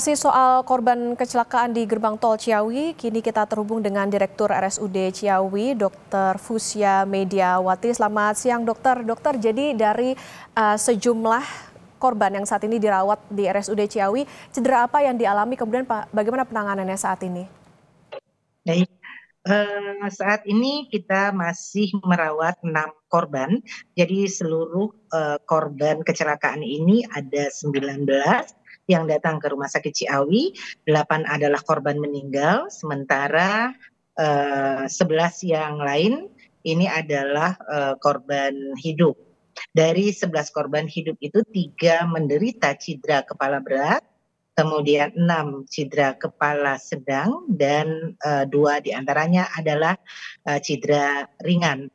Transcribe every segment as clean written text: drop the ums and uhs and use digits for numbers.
Masih soal korban kecelakaan di gerbang tol Ciawi, kini kita terhubung dengan Direktur RSUD Ciawi, Dr. Fusya Mediawati. Selamat siang, dokter. Dokter, jadi dari sejumlah korban yang saat ini dirawat di RSUD Ciawi, cedera apa yang dialami, kemudian bagaimana penanganannya saat ini? Baik, saat ini kita masih merawat 6 korban. Jadi seluruh korban kecelakaan ini ada 19 yang datang ke Rumah Sakit Ciawi, 8 adalah korban meninggal, sementara 11 yang lain ini adalah korban hidup. Dari 11 korban hidup itu 3 menderita cedera kepala berat, kemudian 6 cedera kepala sedang, dan 2 diantaranya adalah cedera ringan.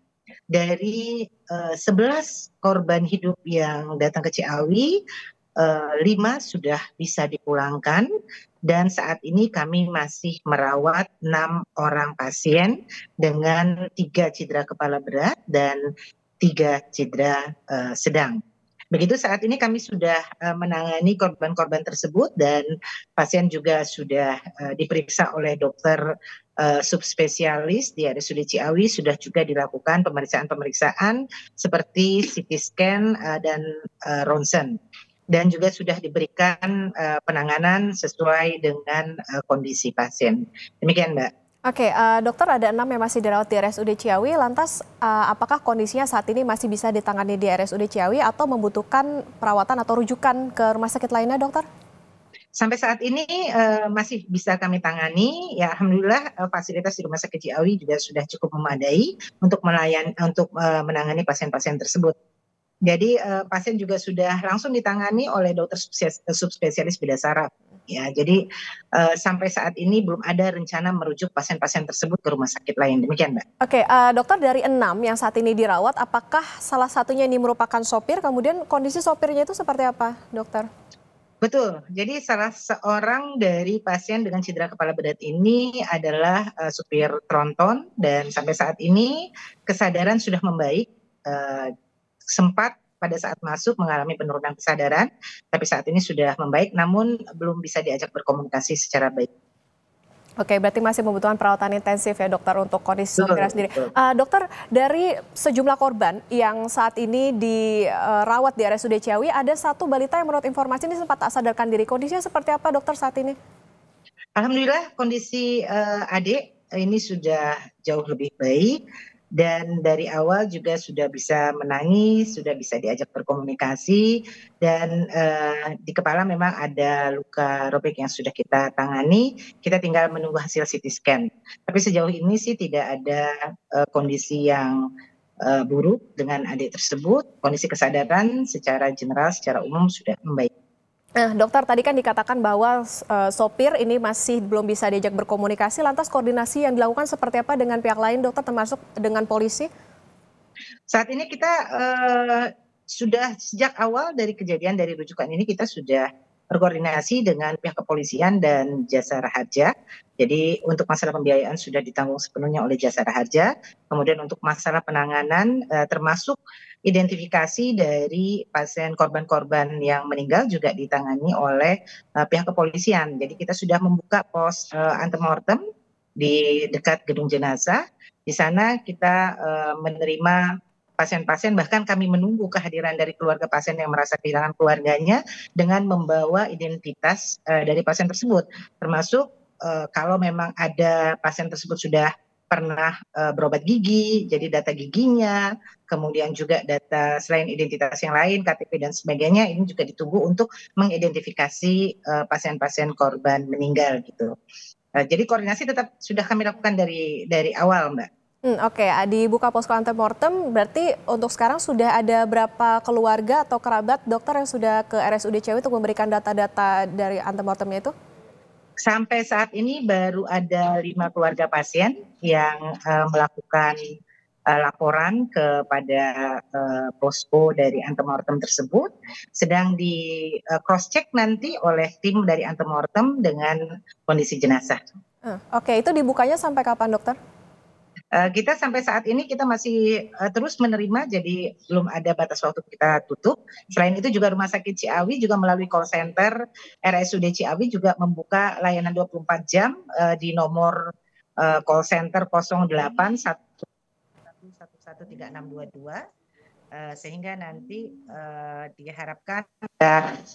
Dari 11 korban hidup yang datang ke Ciawi, 5 sudah bisa dipulangkan, dan saat ini kami masih merawat 6 orang pasien dengan 3 cedera kepala berat dan 3 cedera sedang. Begitu saat ini kami sudah menangani korban-korban tersebut, dan pasien juga sudah diperiksa oleh dokter subspesialis di RSUD Ciawi, sudah juga dilakukan pemeriksaan-pemeriksaan seperti CT scan dan ronsen. Dan juga sudah diberikan penanganan sesuai dengan kondisi pasien. Demikian, Mbak. Oke, dokter, ada 6 yang masih dirawat di RSUD Ciawi, lantas apakah kondisinya saat ini masih bisa ditangani di RSUD Ciawi atau membutuhkan perawatan atau rujukan ke rumah sakit lainnya, dokter? Sampai saat ini masih bisa kami tangani, ya alhamdulillah fasilitas di Rumah Sakit Ciawi juga sudah cukup memadai untuk menangani pasien-pasien tersebut. Jadi pasien juga sudah langsung ditangani oleh dokter subspesialis bedah saraf. Ya, jadi sampai saat ini belum ada rencana merujuk pasien-pasien tersebut ke rumah sakit lain. Demikian, Mbak. Oke, dokter, dari 6 yang saat ini dirawat, apakah salah satunya ini merupakan sopir, kemudian kondisi sopirnya itu seperti apa, dokter? Betul, jadi salah seorang dari pasien dengan cedera kepala berat ini adalah supir tronton, dan sampai saat ini kesadaran sudah membaik. Sempat pada saat masuk mengalami penurunan kesadaran, tapi saat ini sudah membaik, namun belum bisa diajak berkomunikasi secara baik. Oke, berarti masih membutuhkan perawatan intensif ya, dokter, untuk kondisi sopirnya Betul, sendiri. betul. Dokter, dari sejumlah korban yang saat ini dirawat di RSUD Ciawi, ada satu balita yang menurut informasi ini sempat tak sadarkan diri. Kondisinya seperti apa, dokter, saat ini? Alhamdulillah kondisi adik ini sudah jauh lebih baik, dan dari awal juga sudah bisa menangis, sudah bisa diajak berkomunikasi, dan di kepala memang ada luka robek yang sudah kita tangani, kita tinggal menunggu hasil CT scan. Tapi sejauh ini sih tidak ada kondisi yang buruk dengan adik tersebut, kondisi kesadaran secara general, secara umum sudah membaik. Nah, dokter, tadi kan dikatakan bahwa sopir ini masih belum bisa diajak berkomunikasi, lantas koordinasi yang dilakukan seperti apa dengan pihak lain, dokter, termasuk dengan polisi? Saat ini kita sudah sejak awal dari kejadian, dari rujukan ini kita sudah berkoordinasi dengan pihak kepolisian dan Jasara Harja. Jadi untuk masalah pembiayaan sudah ditanggung sepenuhnya oleh Jasara Harja. Kemudian untuk masalah penanganan termasuk identifikasi dari pasien korban-korban yang meninggal juga ditangani oleh pihak kepolisian. Jadi kita sudah membuka pos antemortem di dekat gedung jenazah. Di sana kita menerima pasien-pasien, bahkan kami menunggu kehadiran dari keluarga pasien yang merasa kehilangan keluarganya dengan membawa identitas dari pasien tersebut, termasuk kalau memang ada pasien tersebut sudah pernah berobat gigi, jadi data giginya, kemudian juga data selain identitas yang lain, KTP dan sebagainya, ini juga ditunggu untuk mengidentifikasi pasien-pasien korban meninggal gitu. Jadi koordinasi tetap sudah kami lakukan dari awal, Mbak. Oke, dibuka posko antemortem, berarti untuk sekarang sudah ada berapa keluarga atau kerabat dokter yang sudah ke RSUD Ciawi untuk memberikan data-data dari antemortemnya itu? Sampai saat ini baru ada 5 keluarga pasien yang melakukan laporan kepada posko dari antemortem tersebut, sedang di cross check nanti oleh tim dari antemortem dengan kondisi jenazah. Oke, itu dibukanya sampai kapan, dokter? Kita sampai saat ini kita masih terus menerima, jadi belum ada batas waktu kita tutup. Selain itu juga Rumah Sakit Ciawi juga melalui call center RSUD Ciawi juga membuka layanan 24 jam di nomor call center 08 1113622, sehingga nanti diharapkan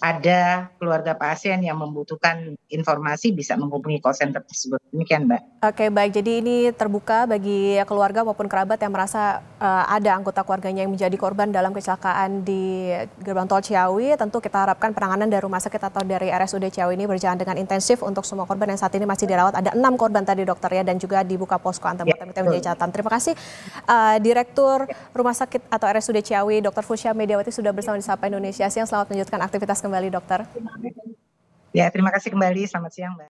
ada keluarga pasien yang membutuhkan informasi bisa menghubungi call center tersebut. Demikian, Mbak. Oke, baik. Jadi ini terbuka bagi keluarga maupun kerabat yang merasa ada anggota keluarganya yang menjadi korban dalam kecelakaan di gerbang tol Ciawi. Tentu kita harapkan penanganan dari rumah sakit atau dari RSUD Ciawi ini berjalan dengan intensif untuk semua korban yang saat ini masih dirawat. Ada 6 korban tadi, dokter, ya, dan juga dibuka posko antemortem itu menjadi catatan. Terima kasih Direktur Rumah Sakit atau RSUD Ciawi, Dr. Fusya Mediawati, sudah bersama di Sapa Indonesia Siang. Selamat melanjutkan aktivitas kembali, dokter. Ya, terima kasih kembali. Selamat siang, Mbak.